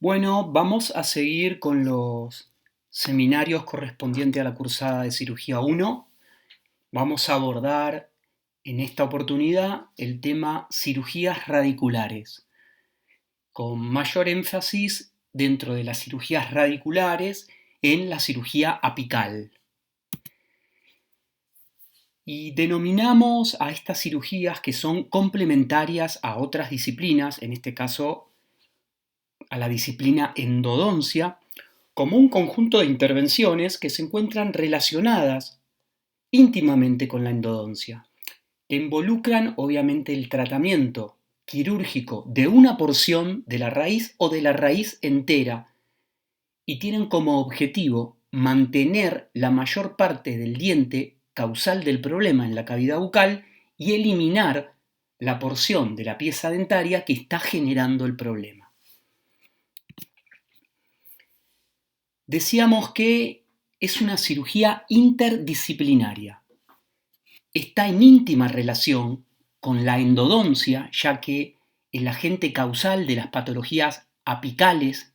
Bueno, vamos a seguir con los seminarios correspondientes a la cursada de Cirugía 1. Vamos a abordar en esta oportunidad el tema cirugías radiculares, con mayor énfasis dentro de las cirugías radiculares en la cirugía apical. Y denominamos a estas cirugías que son complementarias a otras disciplinas, en este caso a la disciplina endodoncia, como un conjunto de intervenciones que se encuentran relacionadas íntimamente con la endodoncia, que involucran obviamente el tratamiento quirúrgico de una porción de la raíz o de la raíz entera y tienen como objetivo mantener la mayor parte del diente causal del problema en la cavidad bucal y eliminar la porción de la pieza dentaria que está generando el problema. Decíamos que es una cirugía interdisciplinaria. Está en íntima relación con la endodoncia, ya que el agente causal de las patologías apicales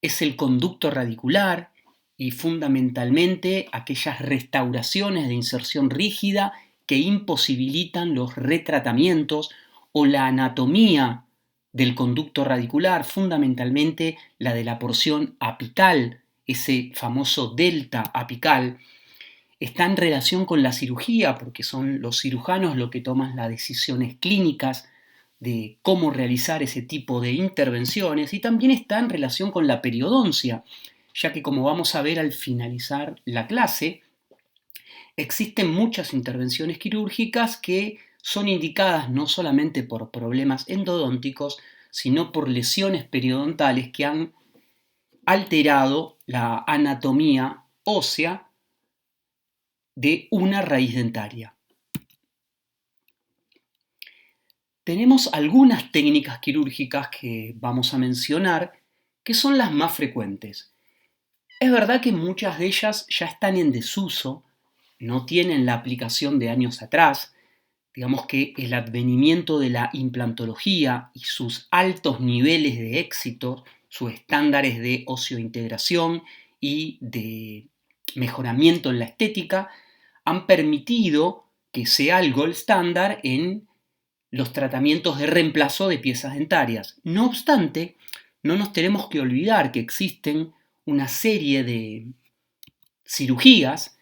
es el conducto radicular y fundamentalmente aquellas restauraciones de inserción rígida que imposibilitan los retratamientos o la anatomía del conducto radicular, fundamentalmente la de la porción apical, ese famoso delta apical, está en relación con la cirugía, porque son los cirujanos los que toman las decisiones clínicas de cómo realizar ese tipo de intervenciones, y también está en relación con la periodoncia, ya que como vamos a ver al finalizar la clase, existen muchas intervenciones quirúrgicas que son indicadas no solamente por problemas endodónticos, sino por lesiones periodontales que han alterado la anatomía ósea de una raíz dentaria. Tenemos algunas técnicas quirúrgicas que vamos a mencionar que son las más frecuentes. Es verdad que muchas de ellas ya están en desuso, no tienen la aplicación de años atrás. Digamos que el advenimiento de la implantología y sus altos niveles de éxito, sus estándares de oseointegración y de mejoramiento en la estética, han permitido que sea el gold standard en los tratamientos de reemplazo de piezas dentarias. No obstante, no nos tenemos que olvidar que existen una serie de cirugías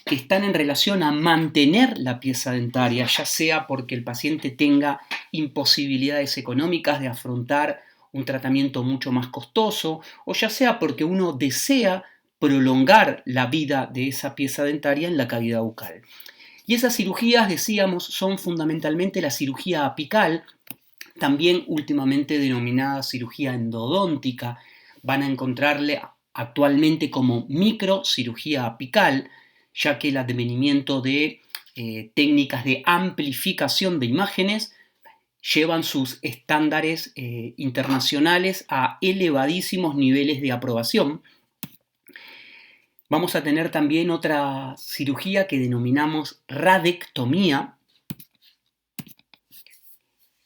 que están en relación a mantener la pieza dentaria, ya sea porque el paciente tenga imposibilidades económicas de afrontar un tratamiento mucho más costoso, o ya sea porque uno desea prolongar la vida de esa pieza dentaria en la cavidad bucal. Y esas cirugías, decíamos, son fundamentalmente la cirugía apical, también últimamente denominada cirugía endodóntica. Van a encontrarle actualmente como microcirugía apical, ya que el advenimiento de técnicas de amplificación de imágenes llevan sus estándares internacionales a elevadísimos niveles de aprobación. Vamos a tener también otra cirugía que denominamos radectomía,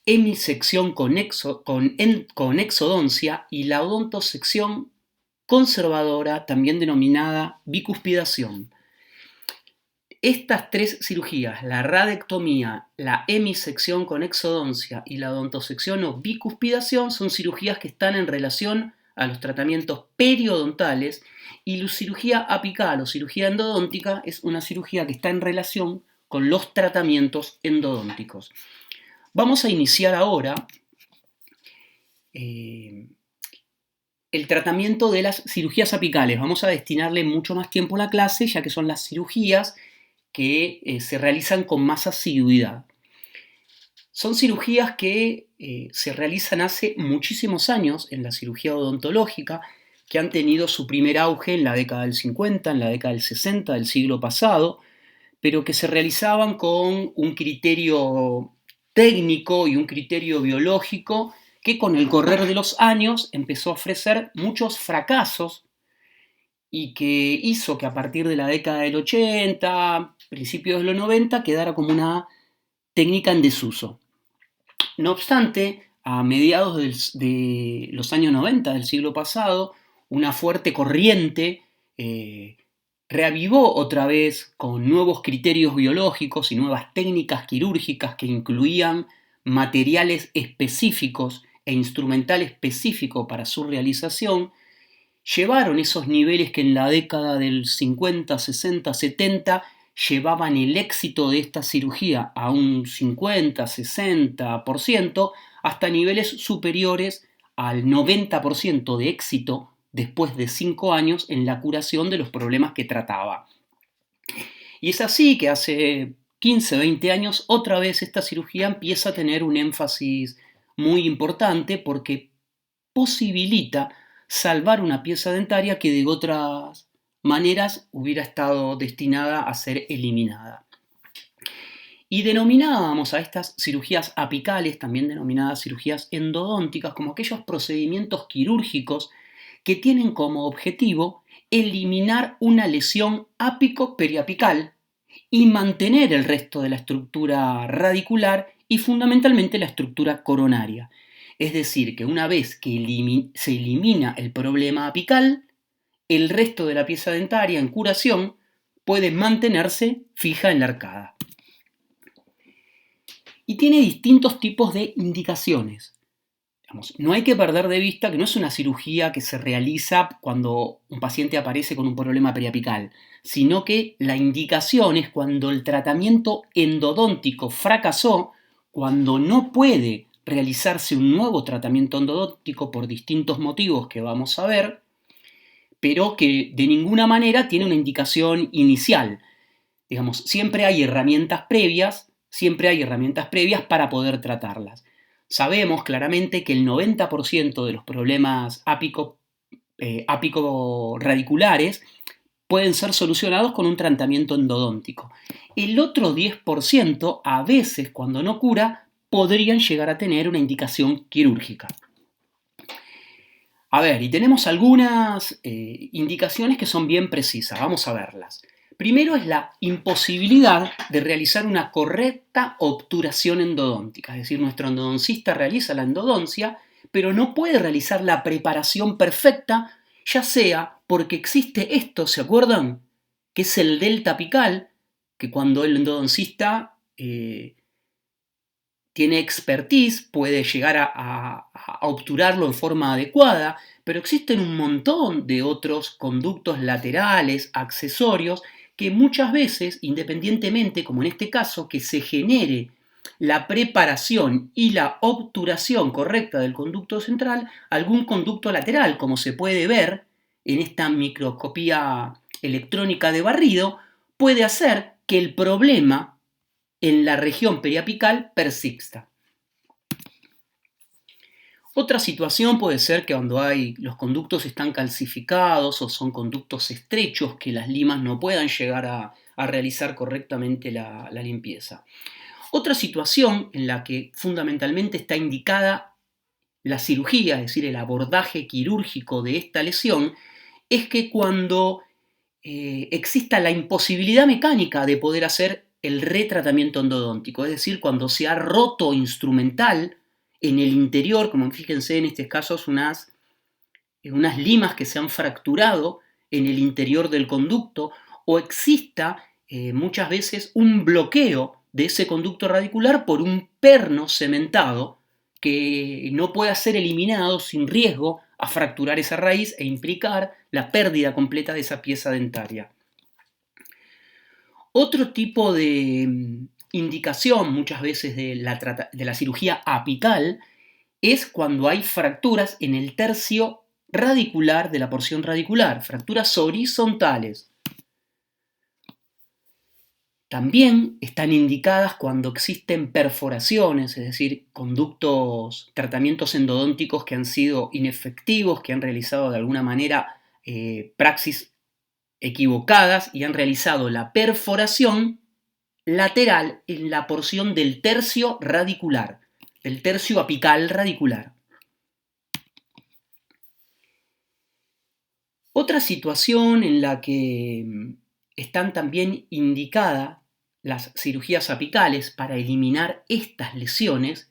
hemisección con exodoncia y la odontosección conservadora, también denominada bicuspidación. Estas tres cirugías, la radectomía, la hemisección con exodoncia y la odontosección o bicuspidación, son cirugías que están en relación a los tratamientos periodontales, y la cirugía apical o cirugía endodóntica es una cirugía que está en relación con los tratamientos endodónticos. Vamos a iniciar ahora el tratamiento de las cirugías apicales. Vamos a destinarle mucho más tiempo a la clase, ya que son las cirugías que se realizan con más asiduidad. Son cirugías que se realizan hace muchísimos años en la cirugía odontológica, que han tenido su primer auge en la década del 50, en la década del 60 del siglo pasado, pero que se realizaban con un criterio técnico y un criterio biológico que con el correr de los años empezó a ofrecer muchos fracasos y que hizo que a partir de la década del 80, principios de los 90, quedara como una técnica en desuso. No obstante, a mediados de los años 90 del siglo pasado, una fuerte corriente reavivó otra vez con nuevos criterios biológicos y nuevas técnicas quirúrgicas que incluían materiales específicos e instrumental específico para su realización, llevaron esos niveles que en la década del 50, 60, 70 llevaban el éxito de esta cirugía a un 50, 60%, hasta niveles superiores al 90% de éxito después de 5 años en la curación de los problemas que trataba. Y es así que hace 15, 20 años otra vez esta cirugía empieza a tener un énfasis muy importante porque posibilita salvar una pieza dentaria que de otras maneras hubiera estado destinada a ser eliminada. Y denominábamos a estas cirugías apicales, también denominadas cirugías endodónticas, como aquellos procedimientos quirúrgicos que tienen como objetivo eliminar una lesión ápico-periapical y mantener el resto de la estructura radicular y fundamentalmente la estructura coronaria. Es decir, que una vez que se elimina el problema apical, el resto de la pieza dentaria en curación puede mantenerse fija en la arcada. Y tiene distintos tipos de indicaciones. No hay que perder de vista que no es una cirugía que se realiza cuando un paciente aparece con un problema periapical, sino que la indicación es cuando el tratamiento endodóntico fracasó, cuando no puede realizarse un nuevo tratamiento endodóntico por distintos motivos que vamos a ver, pero que de ninguna manera tiene una indicación inicial. Siempre hay herramientas previas para poder tratarlas. Sabemos claramente que el 90% de los problemas ápico-radiculares pueden ser solucionados con un tratamiento endodóntico. El otro 10%, a veces cuando no cura, podrían llegar a tener una indicación quirúrgica. A ver, y tenemos algunas indicaciones que son bien precisas, vamos a verlas. Primero es la imposibilidad de realizar una correcta obturación endodóntica, es decir, nuestro endodoncista realiza la endodoncia, pero no puede realizar la preparación perfecta, ya sea porque existe esto, ¿se acuerdan? Que es el delta apical, que cuando el endodoncista tiene expertise puede llegar a obturarlo en forma adecuada, pero existen un montón de otros conductos laterales, accesorios, que muchas veces, independientemente, como en este caso, que se genere la preparación y la obturación correcta del conducto central, algún conducto lateral, como se puede ver en esta microscopía electrónica de barrido, puede hacer que el problema en la región periapical persista. Otra situación puede ser que cuando los conductos están calcificados o son conductos estrechos que las limas no puedan llegar a realizar correctamente la limpieza. Otra situación en la que fundamentalmente está indicada la cirugía, es decir, el abordaje quirúrgico de esta lesión, es que cuando exista la imposibilidad mecánica de poder hacer el retratamiento endodóntico, es decir, cuando se ha roto instrumental en el interior, como fíjense en este caso, unas limas que se han fracturado en el interior del conducto, o exista muchas veces un bloqueo de ese conducto radicular por un perno cementado que no pueda ser eliminado sin riesgo a fracturar esa raíz e implicar la pérdida completa de esa pieza dentaria. Otro tipo de indicación, muchas veces de la cirugía apical, es cuando hay fracturas en el tercio radicular de la porción radicular, fracturas horizontales. También están indicadas cuando existen perforaciones, es decir, tratamientos endodónticos que han sido inefectivos, que han realizado de alguna manera praxis equivocadas y han realizado la perforación lateral en la porción del tercio radicular, del tercio apical radicular. Otra situación en la que están también indicadas las cirugías apicales para eliminar estas lesiones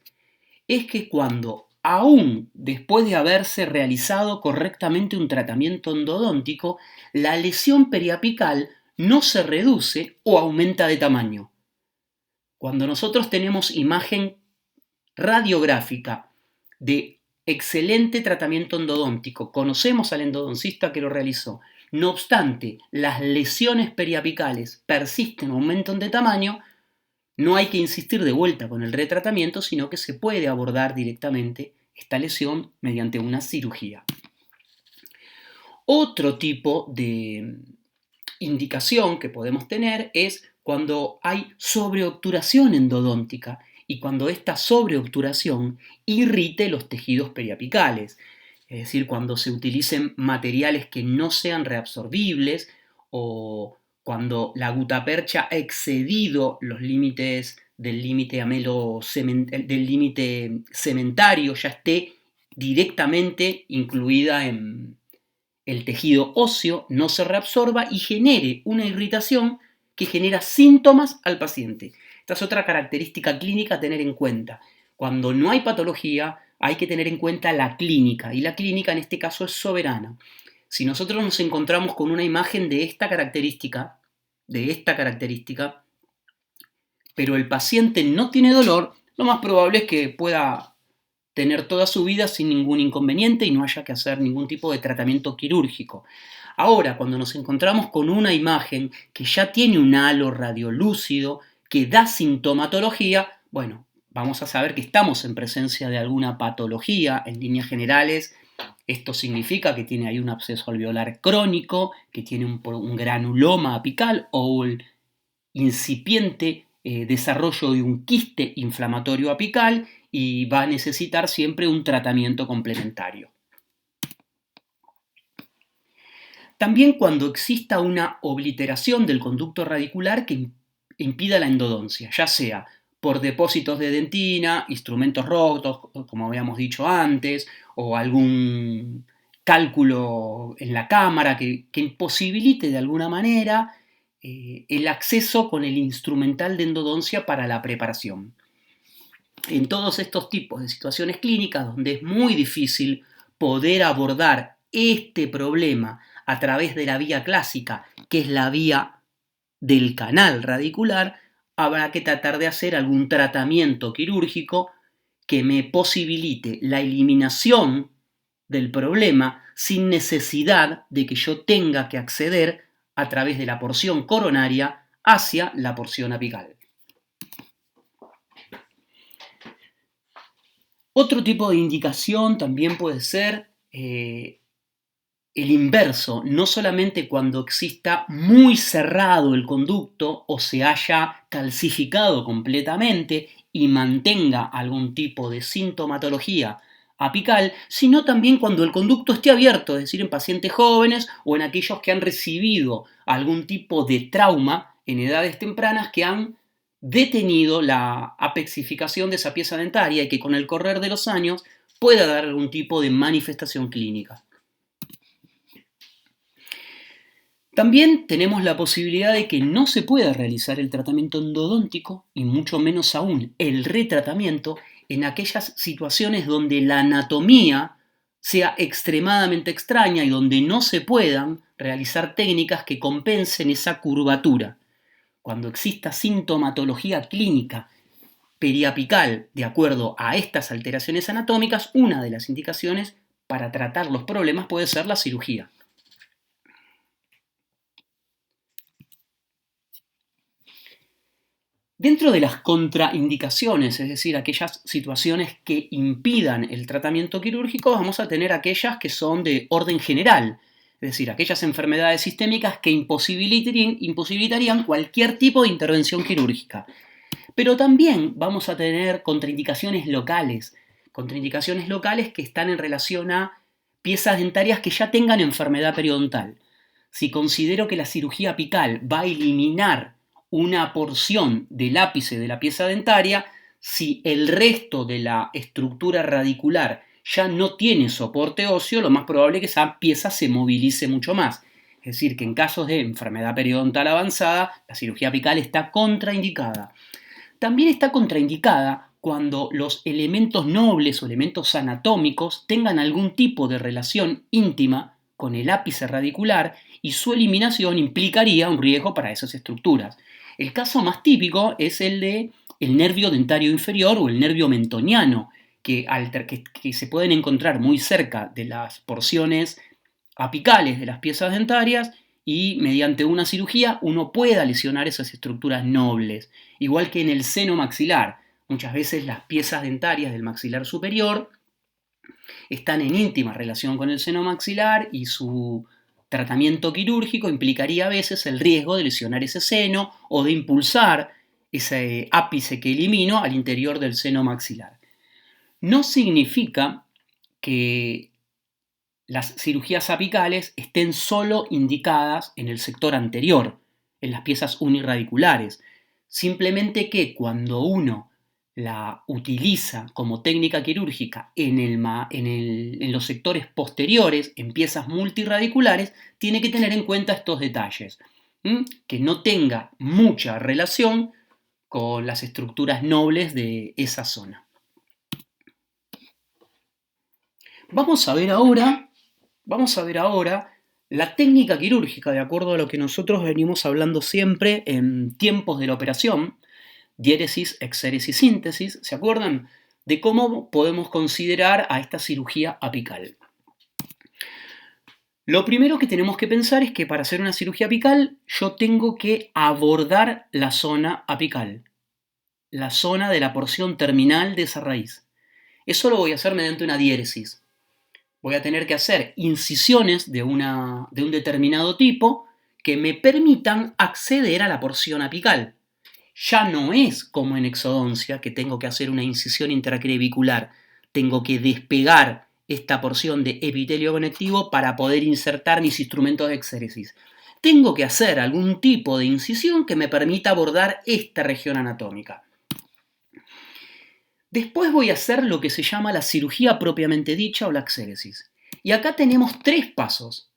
es que cuando, aún después de haberse realizado correctamente un tratamiento endodóntico, la lesión periapical no se reduce o aumenta de tamaño. Cuando nosotros tenemos imagen radiográfica de excelente tratamiento endodóntico, conocemos al endodoncista que lo realizó, no obstante, las lesiones periapicales persisten o aumentan de tamaño, no hay que insistir de vuelta con el retratamiento, sino que se puede abordar directamente esta lesión mediante una cirugía. Otro tipo de indicación que podemos tener es cuando hay sobreobturación endodóntica y cuando esta sobreobturación irrite los tejidos periapicales, es decir, cuando se utilicen materiales que no sean reabsorbibles o cuando la gutapercha ha excedido los límites del límite del límite cementario, ya esté directamente incluida en el tejido óseo, no se reabsorba y genere una irritación que genera síntomas al paciente. Esta es otra característica clínica a tener en cuenta. Cuando no hay patología, hay que tener en cuenta la clínica, y la clínica en este caso es soberana. Si nosotros nos encontramos con una imagen de esta característica, pero el paciente no tiene dolor, lo más probable es que pueda tener toda su vida sin ningún inconveniente y no haya que hacer ningún tipo de tratamiento quirúrgico. Ahora, cuando nos encontramos con una imagen que ya tiene un halo radiolúcido, que da sintomatología, bueno, vamos a saber que estamos en presencia de alguna patología. En líneas generales, esto significa que tiene ahí un absceso alveolar crónico, que tiene un granuloma apical o el incipiente desarrollo de un quiste inflamatorio apical y va a necesitar siempre un tratamiento complementario. También cuando exista una obliteración del conducto radicular que impida la endodoncia, ya sea por depósitos de dentina, instrumentos rotos, como habíamos dicho antes, o algún cálculo en la cámara que imposibilite de alguna manera el acceso con el instrumental de endodoncia para la preparación. En todos estos tipos de situaciones clínicas donde es muy difícil poder abordar este problema a través de la vía clásica, que es la vía del canal radicular, habrá que tratar de hacer algún tratamiento quirúrgico que me posibilite la eliminación del problema sin necesidad de que yo tenga que acceder a través de la porción coronaria hacia la porción apical. Otro tipo de indicación también puede ser el inverso, no solamente cuando exista muy cerrado el conducto o se haya calcificado completamente y mantenga algún tipo de sintomatología apical, sino también cuando el conducto esté abierto, es decir, en pacientes jóvenes o en aquellos que han recibido algún tipo de trauma en edades tempranas que han detenido la apexificación de esa pieza dentaria y que con el correr de los años pueda dar algún tipo de manifestación clínica. También tenemos la posibilidad de que no se pueda realizar el tratamiento endodóntico y mucho menos aún el retratamiento en aquellas situaciones donde la anatomía sea extremadamente extraña y donde no se puedan realizar técnicas que compensen esa curvatura. Cuando exista sintomatología clínica periapical de acuerdo a estas alteraciones anatómicas, una de las indicaciones para tratar los problemas puede ser la cirugía. Dentro de las contraindicaciones, es decir, aquellas situaciones que impidan el tratamiento quirúrgico, vamos a tener aquellas que son de orden general, es decir, aquellas enfermedades sistémicas que imposibilitarían cualquier tipo de intervención quirúrgica. Pero también vamos a tener contraindicaciones locales que están en relación a piezas dentarias que ya tengan enfermedad periodontal. Si considero que la cirugía apical va a eliminar una porción del ápice de la pieza dentaria, si el resto de la estructura radicular ya no tiene soporte óseo, lo más probable es que esa pieza se movilice mucho más. Es decir, que en casos de enfermedad periodontal avanzada, la cirugía apical está contraindicada. También está contraindicada cuando los elementos nobles o elementos anatómicos tengan algún tipo de relación íntima con el ápice radicular y su eliminación implicaría un riesgo para esas estructuras. El caso más típico es el de el nervio dentario inferior o el nervio mentoniano, que se pueden encontrar muy cerca de las porciones apicales de las piezas dentarias y mediante una cirugía uno pueda lesionar esas estructuras nobles, igual que en el seno maxilar. Muchas veces las piezas dentarias del maxilar superior están en íntima relación con el seno maxilar y su tratamiento quirúrgico implicaría a veces el riesgo de lesionar ese seno o de impulsar ese ápice que elimino al interior del seno maxilar. No significa que las cirugías apicales estén solo indicadas en el sector anterior, en las piezas unirradiculares. Simplemente que cuando uno la utiliza como técnica quirúrgica en los sectores posteriores, en piezas multirradiculares, tiene que tener en cuenta estos detalles. Que no tenga mucha relación con las estructuras nobles de esa zona. Vamos a ver ahora la técnica quirúrgica, de acuerdo a lo que nosotros venimos hablando siempre en tiempos de la operación, diéresis, exéresis, síntesis, ¿se acuerdan? De cómo podemos considerar a esta cirugía apical. Lo primero que tenemos que pensar es que para hacer una cirugía apical yo tengo que abordar la zona apical, la zona de la porción terminal de esa raíz. Eso lo voy a hacer mediante una diéresis. Voy a tener que hacer incisiones de un determinado tipo que me permitan acceder a la porción apical. Ya no es como en exodoncia, que tengo que hacer una incisión intracrevicular. Tengo que despegar esta porción de epitelio conectivo para poder insertar mis instrumentos de exéresis. Tengo que hacer algún tipo de incisión que me permita abordar esta región anatómica. Después voy a hacer lo que se llama la cirugía propiamente dicha o la exéresis. Y acá tenemos 3 pasos.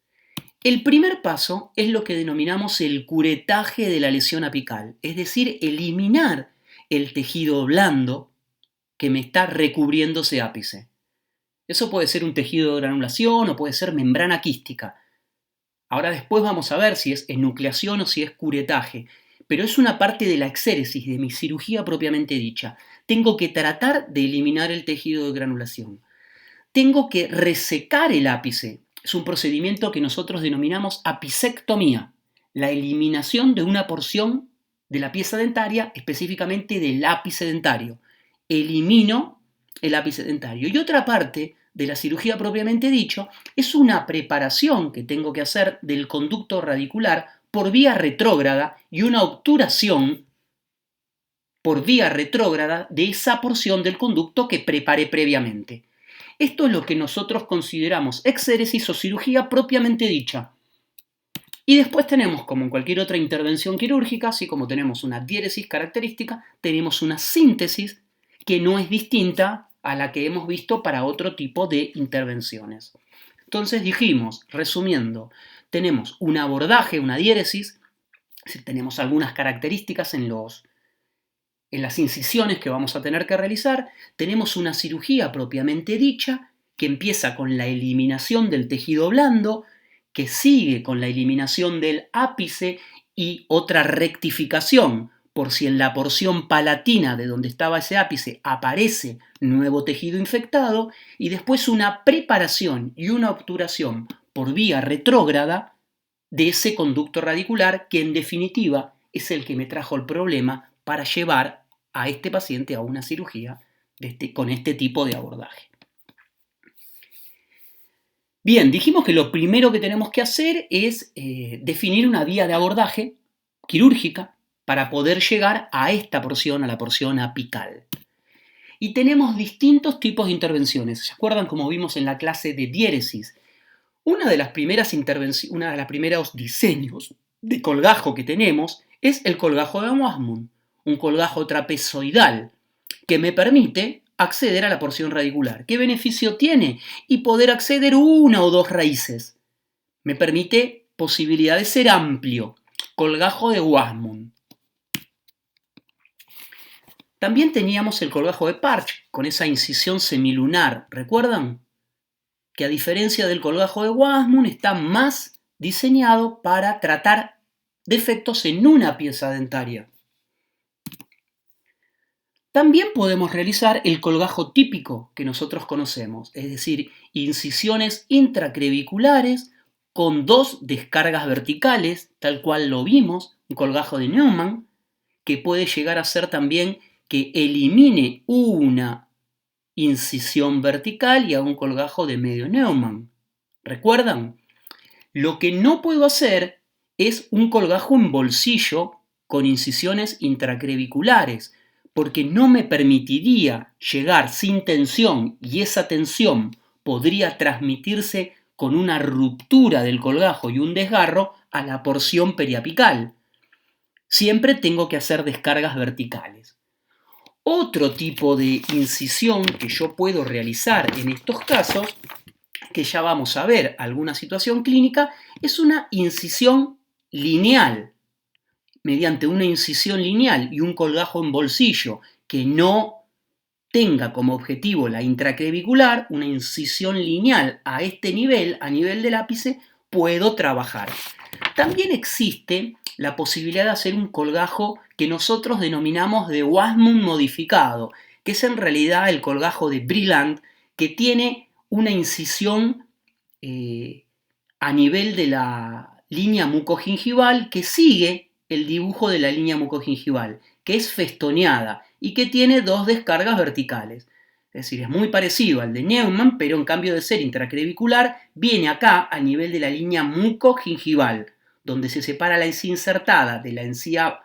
El primer paso es lo que denominamos el curetaje de la lesión apical, es decir, eliminar el tejido blando que me está recubriendo ese ápice. Eso puede ser un tejido de granulación o puede ser membrana quística. Ahora después vamos a ver si es enucleación o si es curetaje, pero es una parte de la exéresis, de mi cirugía propiamente dicha. Tengo que tratar de eliminar el tejido de granulación. Tengo que resecar el ápice. Es un procedimiento que nosotros denominamos apicectomía, la eliminación de una porción de la pieza dentaria, específicamente del ápice dentario. Elimino el ápice dentario. Y otra parte de la cirugía propiamente dicho es una preparación que tengo que hacer del conducto radicular por vía retrógrada y una obturación por vía retrógrada de esa porción del conducto que preparé previamente. Esto es lo que nosotros consideramos exéresis o cirugía propiamente dicha. Y después tenemos, como en cualquier otra intervención quirúrgica, así como tenemos una diéresis característica, tenemos una síntesis que no es distinta a la que hemos visto para otro tipo de intervenciones. Entonces dijimos, resumiendo, tenemos un abordaje, una diéresis, tenemos algunas características en las incisiones que vamos a tener que realizar, tenemos una cirugía propiamente dicha que empieza con la eliminación del tejido blando, que sigue con la eliminación del ápice y otra rectificación por si en la porción palatina de donde estaba ese ápice aparece nuevo tejido infectado, y después una preparación y una obturación por vía retrógrada de ese conducto radicular que en definitiva es el que me trajo el problema para llevar a este paciente a una cirugía con este tipo de abordaje. Bien, dijimos que lo primero que tenemos que hacer es definir una vía de abordaje quirúrgica para poder llegar a esta porción, a la porción apical. Y tenemos distintos tipos de intervenciones. ¿Se acuerdan como vimos en la clase de diéresis? Una de las primeros diseños de colgajo que tenemos es el colgajo de Wasmund, un colgajo trapezoidal que me permite acceder a la porción radicular. ¿Qué beneficio tiene? Y poder acceder una o dos raíces. Me permite posibilidad de ser amplio. Colgajo de Wasmund. También teníamos el colgajo de Parch, con esa incisión semilunar, ¿recuerdan? Que a diferencia del colgajo de Wasmund está más diseñado para tratar defectos en una pieza dentaria. También podemos realizar el colgajo típico que nosotros conocemos, es decir, incisiones intracreviculares con dos descargas verticales, tal cual lo vimos, un colgajo de Neumann, que puede llegar a ser también que elimine una incisión vertical y haga un colgajo de medio Neumann. ¿Recuerdan? Lo que no puedo hacer es un colgajo en bolsillo con incisiones intracreviculares, porque no me permitiría llegar sin tensión y esa tensión podría transmitirse con una ruptura del colgajo y un desgarro a la porción periapical. Siempre tengo que hacer descargas verticales. Otro tipo de incisión que yo puedo realizar en estos casos, que ya vamos a ver alguna situación clínica, es una incisión lineal. Mediante una incisión lineal y un colgajo en bolsillo que no tenga como objetivo la intracrevicular, una incisión lineal a este nivel, a nivel del ápice, puedo trabajar. También existe la posibilidad de hacer un colgajo que nosotros denominamos de Wasmund modificado, que es en realidad el colgajo de Brillant, que tiene una incisión a nivel de la línea mucogingival que sigue el dibujo de la línea mucogingival, que es festoneada y que tiene dos descargas verticales. Es decir, es muy parecido al de Neumann, pero en cambio de ser intracrevicular, viene acá a nivel de la línea mucogingival, donde se separa la encía insertada de la encía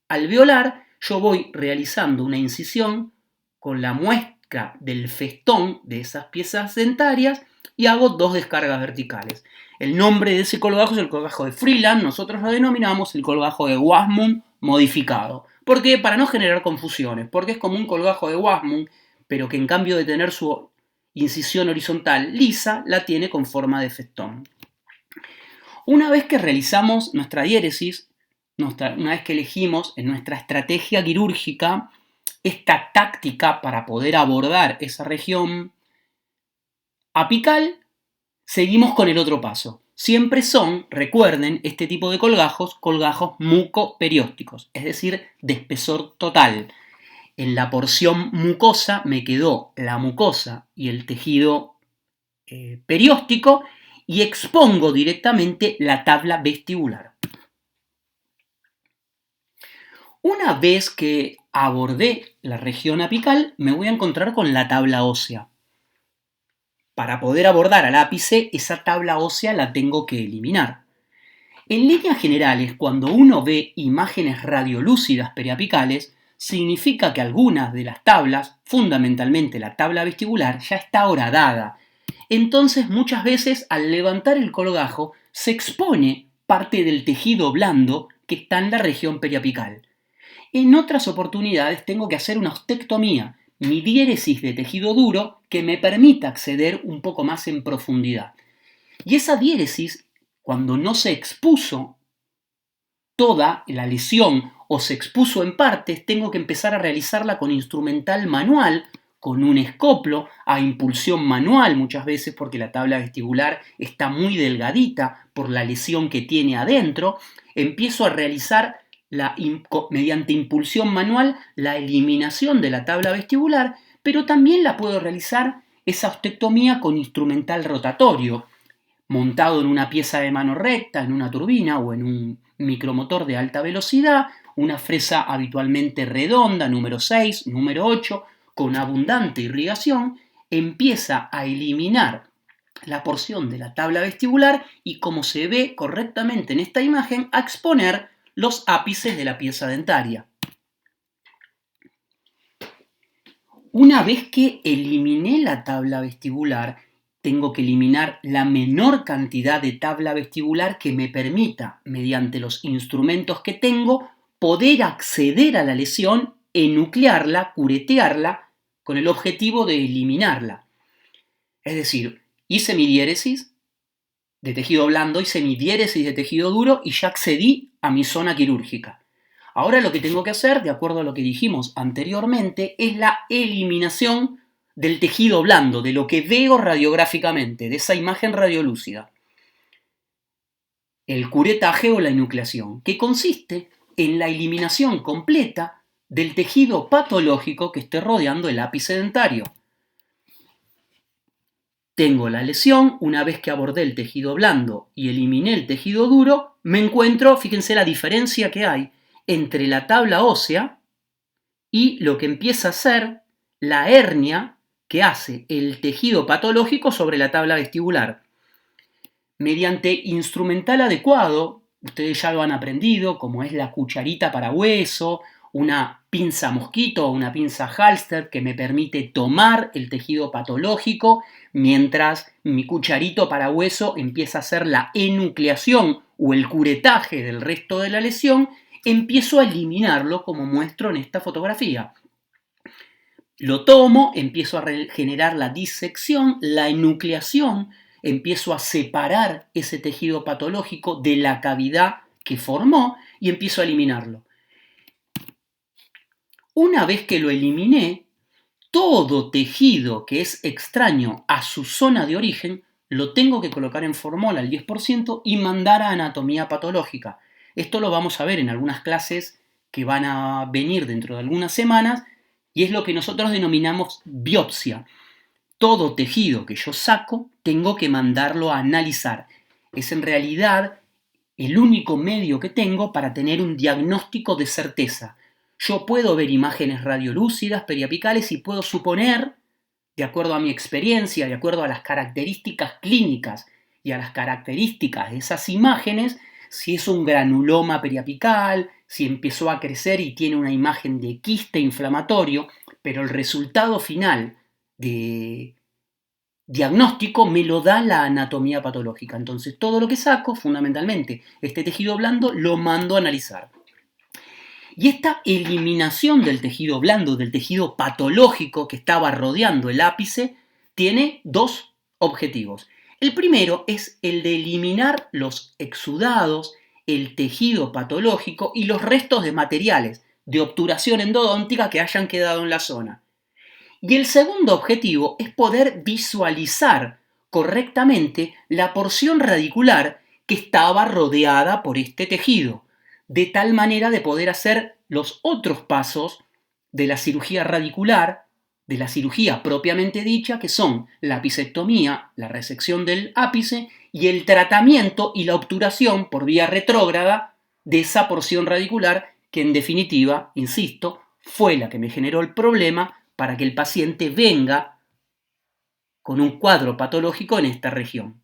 alveolar. Yo voy realizando una incisión con la muesca del festón de esas piezas dentarias y hago dos descargas verticales. El nombre de ese colgajo es el colgajo de Freeland, nosotros lo denominamos el colgajo de Wasmund modificado. ¿Por qué? Para no generar confusiones, porque es como un colgajo de Wasmund, pero que en cambio de tener su incisión horizontal lisa, la tiene con forma de festón. Una vez que realizamos nuestra diéresis, una vez que elegimos en nuestra estrategia quirúrgica esta táctica para poder abordar esa región apical, seguimos con el otro paso. Siempre son, recuerden, este tipo de colgajos mucoperiósticos, es decir, de espesor total. En la porción mucosa me quedó la mucosa y el tejido perióstico y expongo directamente la tabla vestibular. Una vez que abordé la región apical, me voy a encontrar con la tabla ósea. Para poder abordar al ápice, esa tabla ósea la tengo que eliminar. En líneas generales, cuando uno ve imágenes radiolúcidas periapicales, significa que algunas de las tablas, fundamentalmente la tabla vestibular, ya está horadada. Entonces, muchas veces al levantar el colgajo se expone parte del tejido blando que está en la región periapical. En otras oportunidades tengo que hacer una ostectomía, mi diéresis de tejido duro que me permita acceder un poco más en profundidad. Y esa diéresis, cuando no se expuso toda la lesión o se expuso en partes, tengo que empezar a realizarla con instrumental manual, con un escoplo, a impulsión manual muchas veces porque la tabla vestibular está muy delgadita por la lesión que tiene adentro. Empiezo a realizar mediante impulsión manual la eliminación de la tabla vestibular, pero también la puedo realizar esa ostectomía con instrumental rotatorio, montado en una pieza de mano recta, en una turbina o en un micromotor de alta velocidad, una fresa habitualmente redonda, número 6, número 8, con abundante irrigación, empieza a eliminar la porción de la tabla vestibular y, como se ve correctamente en esta imagen, a exponer los ápices de la pieza dentaria. Una vez que eliminé la tabla vestibular, tengo que eliminar la menor cantidad de tabla vestibular que me permita, mediante los instrumentos que tengo, poder acceder a la lesión, enuclearla, curetearla, con el objetivo de eliminarla. Es decir, hice mi diéresis de tejido blando, hice mi diéresis de tejido duro y ya accedí a mi zona quirúrgica. Ahora lo que tengo que hacer, de acuerdo a lo que dijimos anteriormente, es la eliminación del tejido blando, de lo que veo radiográficamente, de esa imagen radiolúcida. El curetaje o la enucleación, que consiste en la eliminación completa del tejido patológico que esté rodeando el ápice dentario. Tengo la lesión, una vez que abordé el tejido blando y eliminé el tejido duro, me encuentro, fíjense la diferencia que hay entre la tabla ósea y lo que empieza a ser la hernia que hace el tejido patológico sobre la tabla vestibular. Mediante instrumental adecuado, ustedes ya lo han aprendido, como es la cucharita para hueso, una pinza mosquito o una pinza Halster que me permite tomar el tejido patológico, mientras mi cucharito para hueso empieza a hacer la enucleación o el curetaje del resto de la lesión, empiezo a eliminarlo como muestro en esta fotografía. Lo tomo, empiezo a generar la disección, la enucleación, empiezo a separar ese tejido patológico de la cavidad que formó y empiezo a eliminarlo. Una vez que lo eliminé, todo tejido que es extraño a su zona de origen lo tengo que colocar en formol al 10% y mandar a anatomía patológica. Esto lo vamos a ver en algunas clases que van a venir dentro de algunas semanas y es lo que nosotros denominamos biopsia. Todo tejido que yo saco tengo que mandarlo a analizar. Es en realidad el único medio que tengo para tener un diagnóstico de certeza. Yo puedo ver imágenes radiolúcidas, periapicales y puedo suponer, de acuerdo a mi experiencia, de acuerdo a las características clínicas y a las características de esas imágenes, si es un granuloma periapical, si empezó a crecer y tiene una imagen de quiste inflamatorio, pero el resultado final de diagnóstico me lo da la anatomía patológica. Entonces todo lo que saco, fundamentalmente este tejido blando, lo mando a analizar. Y esta eliminación del tejido blando, del tejido patológico que estaba rodeando el ápice, tiene dos objetivos. El primero es el de eliminar los exudados, el tejido patológico y los restos de materiales de obturación endodóntica que hayan quedado en la zona. Y el segundo objetivo es poder visualizar correctamente la porción radicular que estaba rodeada por este tejido, de tal manera de poder hacer los otros pasos de la cirugía radicular, de la cirugía propiamente dicha, que son la apicectomía, la resección del ápice, y el tratamiento y la obturación por vía retrógrada de esa porción radicular que en definitiva, insisto, fue la que me generó el problema para que el paciente venga con un cuadro patológico en esta región.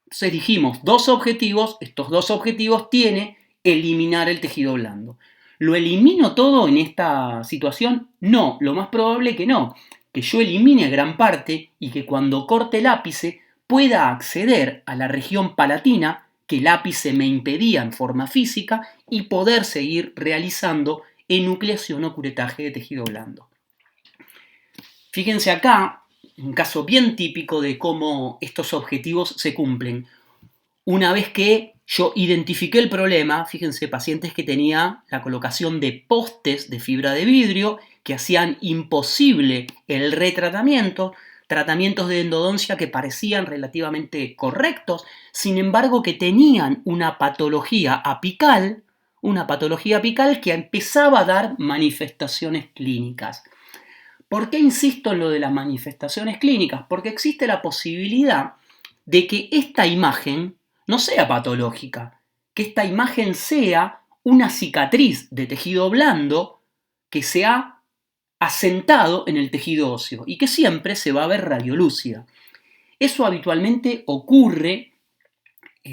Entonces dijimos dos objetivos, estos dos objetivos tiene eliminar el tejido blando. ¿Lo elimino todo en esta situación? No, lo más probable que no, que yo elimine gran parte y que cuando corte el ápice pueda acceder a la región palatina que el ápice me impedía en forma física y poder seguir realizando enucleación o curetaje de tejido blando. Fíjense acá, un caso bien típico de cómo estos objetivos se cumplen. Una vez que yo identifiqué el problema, fíjense, pacientes que tenían la colocación de postes de fibra de vidrio que hacían imposible el retratamiento, tratamientos de endodoncia que parecían relativamente correctos, sin embargo que tenían una patología apical que empezaba a dar manifestaciones clínicas. ¿Por qué insisto en lo de las manifestaciones clínicas? Porque existe la posibilidad de que esta imagen no sea patológica, que esta imagen sea una cicatriz de tejido blando que se ha asentado en el tejido óseo y que siempre se va a ver radiolúcida. Eso habitualmente ocurre,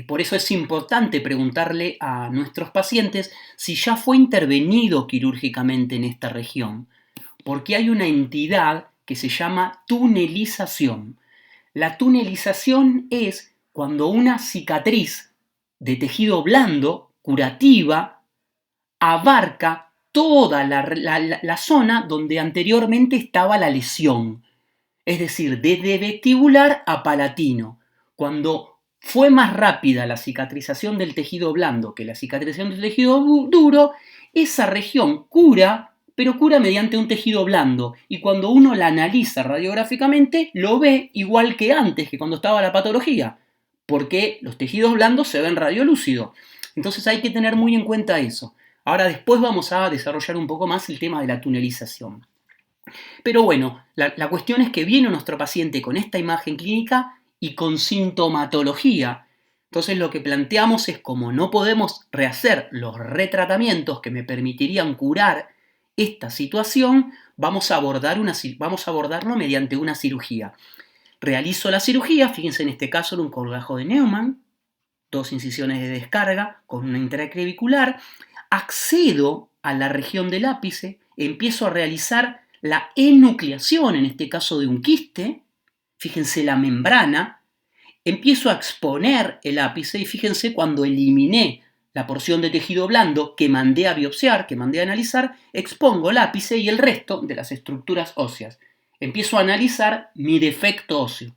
por eso es importante preguntarle a nuestros pacientes si ya fue intervenido quirúrgicamente en esta región, porque hay una entidad que se llama tunelización. La tunelización es cuando una cicatriz de tejido blando, curativa, abarca toda la zona donde anteriormente estaba la lesión. Es decir, desde vestibular a palatino. Cuando fue más rápida la cicatrización del tejido blando que la cicatrización del tejido duro, esa región cura, pero cura mediante un tejido blando. Y cuando uno la analiza radiográficamente, lo ve igual que antes, que cuando estaba la patología, porque los tejidos blandos se ven radiolúcido. Entonces hay que tener muy en cuenta eso. Ahora después vamos a desarrollar un poco más el tema de la tunelización. Pero bueno, la cuestión es que viene nuestro paciente con esta imagen clínica y con sintomatología. Entonces lo que planteamos es, como no podemos rehacer los retratamientos que me permitirían curar esta situación, vamos a abordarlo mediante una cirugía. Realizo la cirugía, fíjense en este caso en un colgajo de Neumann, 2 incisiones de descarga con una intraclavicular, accedo a la región del ápice, empiezo a realizar la enucleación, en este caso de un quiste, fíjense la membrana, empiezo a exponer el ápice y fíjense cuando eliminé la porción de tejido blando que mandé a biopsiar, que mandé a analizar, expongo el ápice y el resto de las estructuras óseas. Empiezo a analizar mi defecto óseo.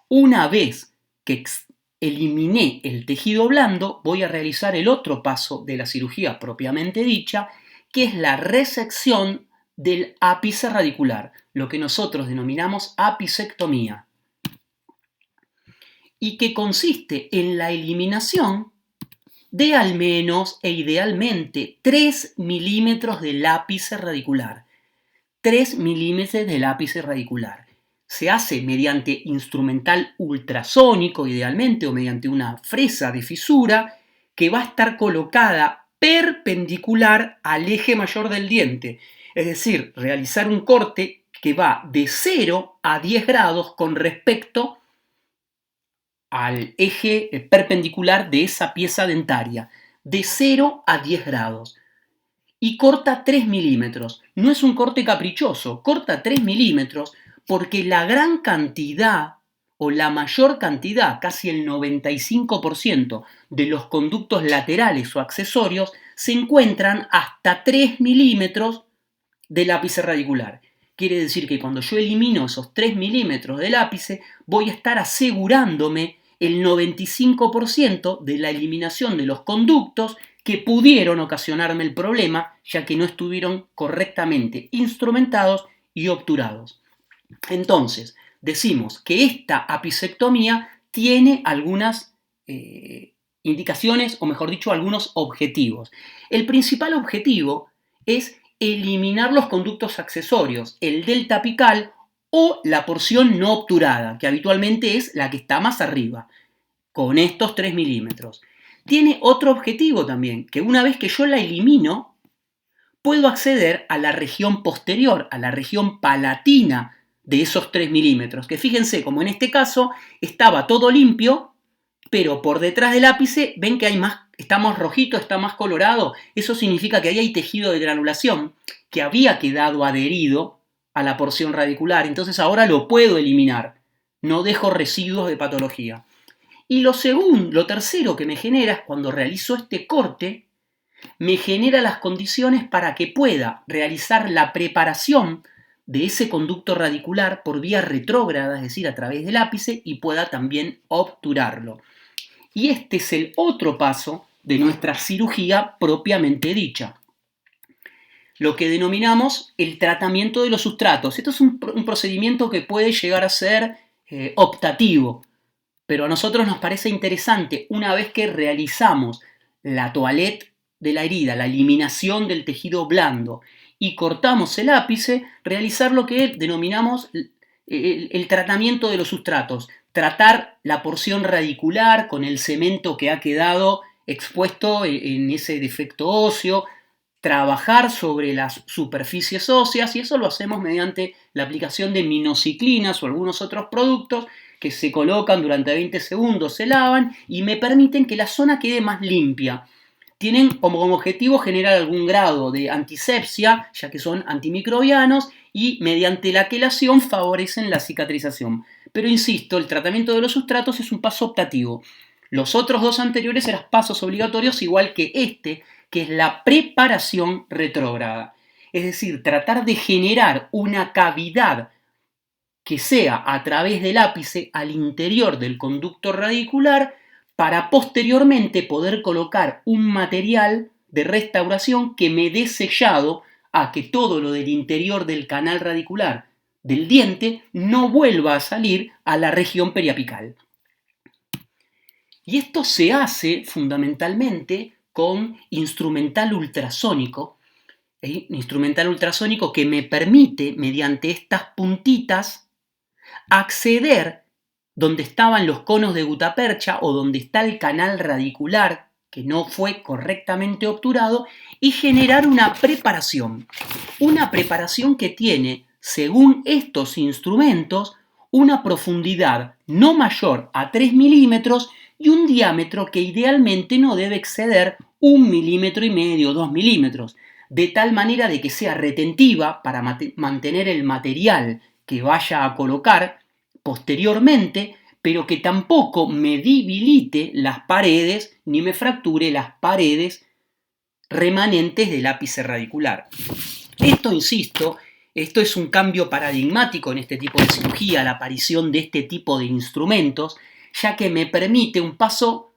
Una vez que eliminé el tejido blando, voy a realizar el otro paso de la cirugía propiamente dicha, que es la resección del ápice radicular, lo que nosotros denominamos apicectomía, y que consiste en la eliminación de al menos e idealmente 3 milímetros del ápice radicular. 3 milímetros del ápice radicular. Se hace mediante instrumental ultrasónico, idealmente, o mediante una fresa de fisura que va a estar colocada perpendicular al eje mayor del diente. Es decir, realizar un corte que va de 0 a 10 grados con respecto al eje perpendicular de esa pieza dentaria. De 0 a 10 grados. Y corta 3 milímetros. No es un corte caprichoso, corta 3 milímetros porque la gran cantidad o la mayor cantidad, casi el 95% de los conductos laterales o accesorios se encuentran hasta 3 milímetros del ápice radicular. Quiere decir que cuando yo elimino esos 3 milímetros del ápice, voy a estar asegurándome el 95% de la eliminación de los conductos que pudieron ocasionarme el problema, ya que no estuvieron correctamente instrumentados y obturados. Entonces, decimos que esta apicectomía tiene algunas indicaciones, o mejor dicho, algunos objetivos. El principal objetivo es eliminar los conductos accesorios, el delta apical o la porción no obturada, que habitualmente es la que está más arriba, con estos 3 milímetros. Tiene otro objetivo también, que una vez que yo la elimino, puedo acceder a la región posterior, a la región palatina de esos 3 milímetros, que fíjense, como en este caso, estaba todo limpio, pero por detrás del ápice ven que hay más, está más rojito, está más colorado. Eso significa que ahí hay tejido de granulación que había quedado adherido a la porción radicular. Entonces ahora lo puedo eliminar. No dejo residuos de patología. Y lo tercero que me genera es cuando realizo este corte, me genera las condiciones para que pueda realizar la preparación de ese conducto radicular por vía retrógrada, es decir, a través del ápice, y pueda también obturarlo. Y este es el otro paso de nuestra cirugía propiamente dicha, lo que denominamos el tratamiento de los sustratos. Esto es un procedimiento que puede llegar a ser optativo, pero a nosotros nos parece interesante, una vez que realizamos la toilette de la herida, la eliminación del tejido blando, y cortamos el ápice, realizar lo que denominamos el tratamiento de los sustratos. Tratar la porción radicular con el cemento que ha quedado expuesto en ese defecto óseo, trabajar sobre las superficies óseas, y eso lo hacemos mediante la aplicación de minociclinas o algunos otros productos que se colocan durante 20 segundos, se lavan y me permiten que la zona quede más limpia. Tienen como objetivo generar algún grado de antisepsia, ya que son antimicrobianos, y mediante la quelación favorecen la cicatrización. Pero insisto, el tratamiento de los sustratos es un paso optativo. Los otros dos anteriores eran pasos obligatorios, igual que este, que es la preparación retrógrada. Es decir, tratar de generar una cavidad que sea a través del ápice al interior del conducto radicular para posteriormente poder colocar un material de restauración que me dé sellado a que todo lo del interior del canal radicular del diente no vuelva a salir a la región periapical. Y esto se hace fundamentalmente con instrumental ultrasónico que me permite, mediante estas puntitas, acceder donde estaban los conos de gutapercha o donde está el canal radicular que no fue correctamente obturado y generar una preparación que tiene, según estos instrumentos, una profundidad no mayor a 3 milímetros y un diámetro que idealmente no debe exceder 1,5 milímetros, 2 milímetros, de tal manera de que sea retentiva para mantener el material que vaya a colocar posteriormente, pero que tampoco me debilite las paredes ni me fracture las paredes remanentes del ápice radicular. Esto, insisto, esto es un cambio paradigmático en este tipo de cirugía, la aparición de este tipo de instrumentos, ya que me permite un paso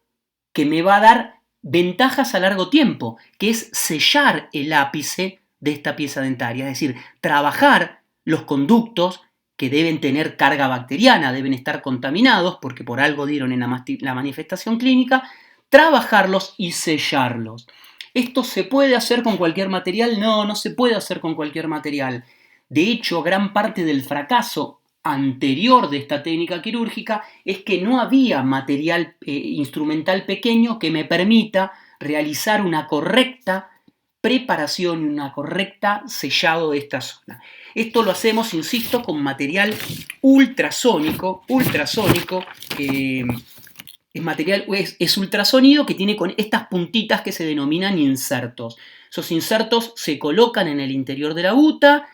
que me va a dar ventajas a largo tiempo, que es sellar el ápice de esta pieza dentaria, es decir, trabajar los conductos que deben tener carga bacteriana, deben estar contaminados, porque por algo dieron en la manifestación clínica, trabajarlos y sellarlos. ¿Esto se puede hacer con cualquier material? No, no se puede hacer con cualquier material. De hecho, gran parte del fracaso anterior de esta técnica quirúrgica es que no había material instrumental pequeño que me permita realizar una correcta preparación y una correcta sellado de esta zona. Esto lo hacemos, insisto, con material ultrasónico, es ultrasonido que tiene con estas puntitas que se denominan insertos. Esos insertos se colocan en el interior de la guta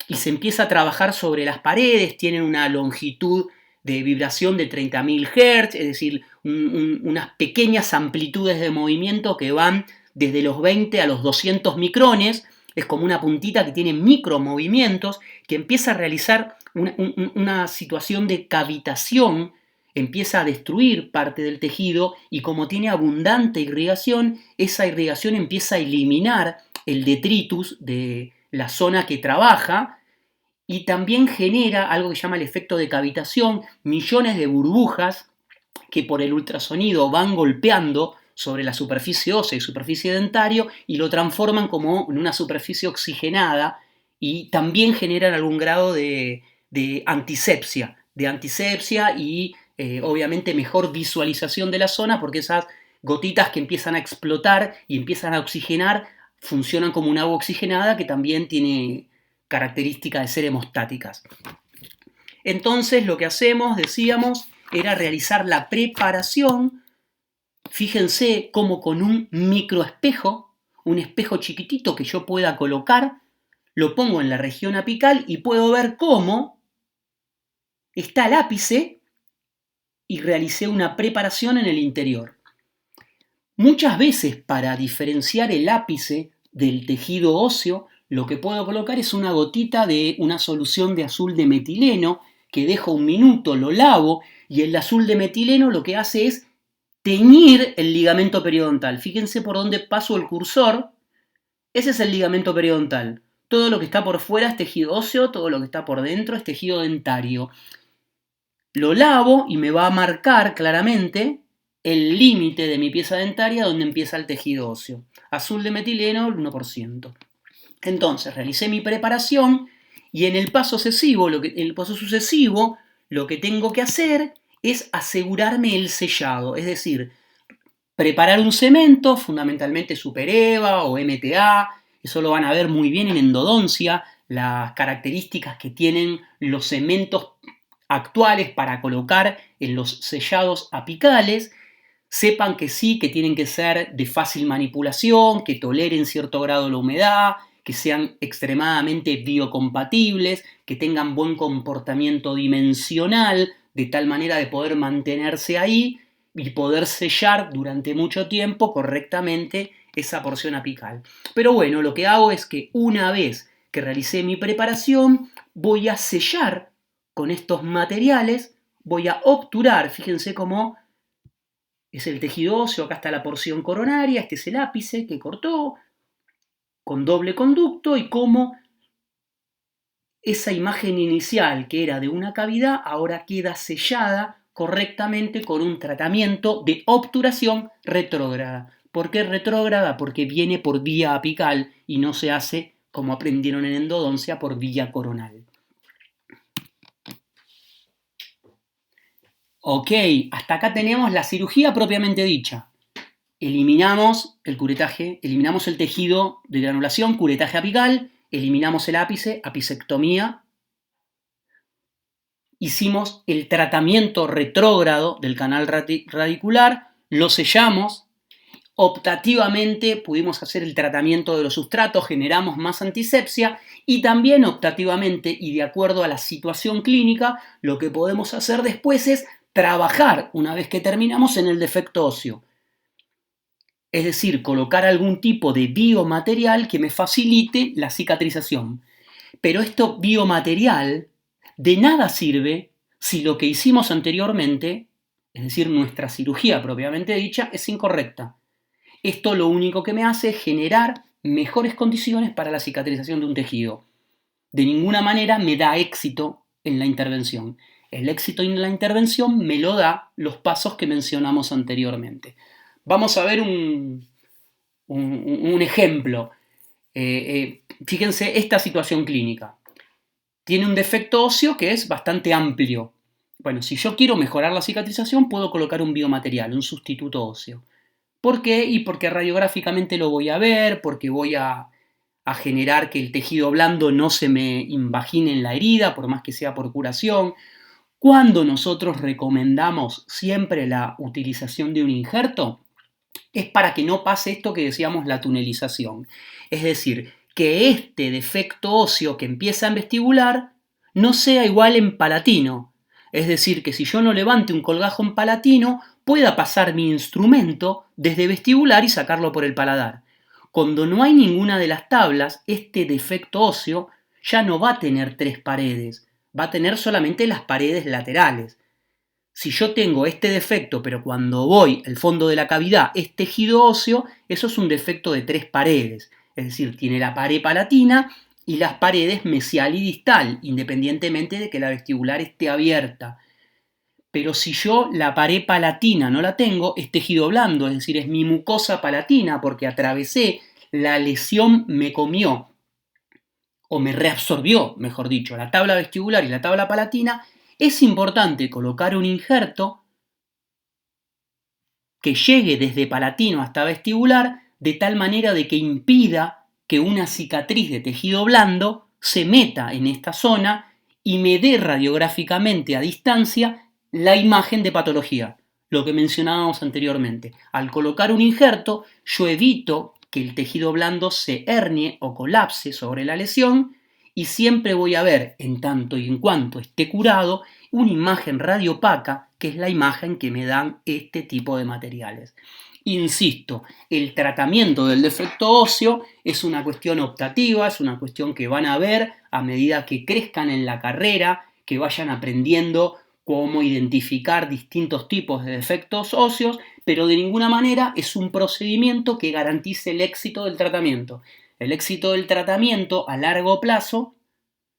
y se empieza a trabajar sobre las paredes, tienen una longitud de vibración de 30.000 Hz, es decir, unas pequeñas amplitudes de movimiento que van desde los 20 a los 200 micrones, es como una puntita que tiene micromovimientos, que empieza a realizar una situación de cavitación, empieza a destruir parte del tejido y como tiene abundante irrigación, esa irrigación empieza a eliminar el detritus de la zona que trabaja y también genera algo que se llama el efecto de cavitación, millones de burbujas que por el ultrasonido van golpeando sobre la superficie ósea y superficie dentario y lo transforman como en una superficie oxigenada y también generan algún grado de antisepsia y obviamente mejor visualización de la zona porque esas gotitas que empiezan a explotar y empiezan a oxigenar funcionan como un agua oxigenada que también tiene característica de ser hemostáticas. Entonces lo que hacemos, decíamos, era realizar la preparación. Fíjense cómo con un microespejo, un espejo chiquitito que yo pueda colocar, lo pongo en la región apical y puedo ver cómo está el ápice y realicé una preparación en el interior. Muchas veces para diferenciar el ápice del tejido óseo, lo que puedo colocar es una gotita de una solución de azul de metileno que dejo 1 minuto, lo lavo y el azul de metileno lo que hace es teñir el ligamento periodontal. Fíjense por dónde paso el cursor. Ese es el ligamento periodontal. Todo lo que está por fuera es tejido óseo, todo lo que está por dentro es tejido dentario. Lo lavo y me va a marcar claramente el límite de mi pieza dentaria donde empieza el tejido óseo. Azul de metileno, el 1%. Entonces, realicé mi preparación y en el paso sucesivo, lo que tengo que hacer es asegurarme el sellado, es decir, preparar un cemento, fundamentalmente Super Eva o MTA, eso lo van a ver muy bien en endodoncia, las características que tienen los cementos actuales para colocar en los sellados apicales. Sepan que sí, que tienen que ser de fácil manipulación, que toleren cierto grado la humedad, que sean extremadamente biocompatibles, que tengan buen comportamiento dimensional, de tal manera de poder mantenerse ahí y poder sellar durante mucho tiempo correctamente esa porción apical. Pero bueno, lo que hago es que una vez que realicé mi preparación, voy a sellar con estos materiales, voy a obturar, fíjense cómo Es el tejido óseo, acá está la porción coronaria, este es el ápice que cortó, con doble conducto, y cómo esa imagen inicial que era de una cavidad ahora queda sellada correctamente con un tratamiento de obturación retrógrada. ¿Por qué retrógrada? Porque viene por vía apical y no se hace, como aprendieron en endodoncia, por vía coronal. Ok, hasta acá tenemos la cirugía propiamente dicha. Eliminamos el curetaje, eliminamos el tejido de granulación, curetaje apical, eliminamos el ápice, apicectomía. Hicimos el tratamiento retrógrado del canal radicular, lo sellamos, optativamente pudimos hacer el tratamiento de los sustratos, generamos más antisepsia y también optativamente y de acuerdo a la situación clínica, lo que podemos hacer después es trabajar una vez que terminamos en el defecto óseo. Es decir, colocar algún tipo de biomaterial que me facilite la cicatrización. Pero esto biomaterial de nada sirve si lo que hicimos anteriormente, es decir, nuestra cirugía propiamente dicha, es incorrecta. Esto lo único que me hace es generar mejores condiciones para la cicatrización de un tejido. De ninguna manera me da éxito en la intervención. El éxito en la intervención me lo da los pasos que mencionamos anteriormente. Vamos a ver un ejemplo. Fíjense esta situación clínica. Tiene un defecto óseo que es bastante amplio. Bueno, si yo quiero mejorar la cicatrización, puedo colocar un biomaterial, un sustituto óseo. ¿Por qué? Y porque radiográficamente lo voy a ver, porque voy a generar que el tejido blando no se me invagine en la herida, por más que sea por curación. Cuando nosotros recomendamos siempre la utilización de un injerto, es para que no pase esto que decíamos, la tunelización. Es decir, que este defecto óseo que empieza en vestibular no sea igual en palatino. Es decir, que si yo no levante un colgajo en palatino, pueda pasar mi instrumento desde vestibular y sacarlo por el paladar. Cuando no hay ninguna de las tablas, este defecto óseo ya no va a tener 3 paredes, va a tener solamente las paredes laterales. Si yo tengo este defecto, pero cuando voy al fondo de la cavidad es tejido óseo, eso es un defecto de 3 paredes. Es decir, tiene la pared palatina y las paredes mesial y distal, independientemente de que la vestibular esté abierta. Pero si yo la pared palatina no la tengo, es tejido blando, es decir, es mi mucosa palatina, porque atravesé, la lesión me comió, o me reabsorbió, mejor dicho, la tabla vestibular y la tabla palatina. Es importante colocar un injerto que llegue desde palatino hasta vestibular de tal manera de que impida que una cicatriz de tejido blando se meta en esta zona y me dé radiográficamente a distancia la imagen de patología, lo que mencionábamos anteriormente. Al colocar un injerto, yo evito que el tejido blando se hernie o colapse sobre la lesión y siempre voy a ver, en tanto y en cuanto esté curado, una imagen radiopaca, que es la imagen que me dan este tipo de materiales. Insisto, el tratamiento del defecto óseo es una cuestión optativa, es una cuestión que van a ver a medida que crezcan en la carrera, que vayan aprendiendo cómo identificar distintos tipos de defectos óseos, pero de ninguna manera es un procedimiento que garantice el éxito del tratamiento. El éxito del tratamiento a largo plazo,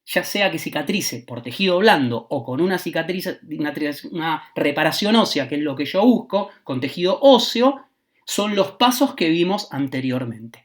ya sea que cicatrice por tejido blando o con una reparación ósea, que es lo que yo busco, con tejido óseo, son los pasos que vimos anteriormente.